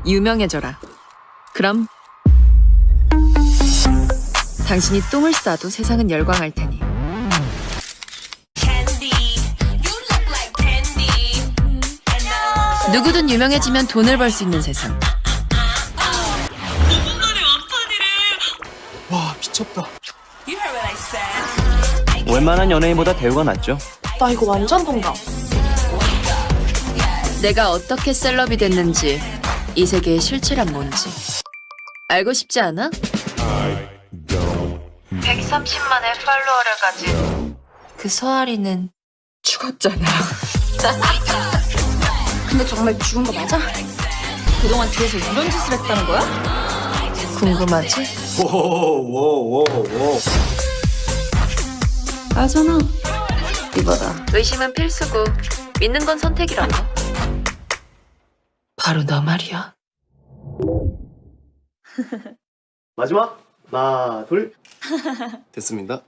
유명해져라. 그럼 당신이 똥을 싸도 세상은 열광할 테니. 누구든 유명해지면 돈을 벌 수 있는 세상. 와, 미쳤다. 웬만한 연예인보다 대우가 낮죠. 나 이거 완전 동감. 내가 어떻게 셀럽이 됐는지, 이 세계의 실체란 뭔지 알고 싶지 않아? 130만의 팔로워를 가진 그 서아리는 죽었잖아. 근데 정말 죽은 거 맞아? 그동안 뒤에서 이런 짓을 했다는 거야? 궁금하지? 오오오오. 아잖아. 이봐라. 의심은 필수고 믿는 건 선택이라고. 바로 너 말이야. 마지막 하나, 둘. 됐습니다.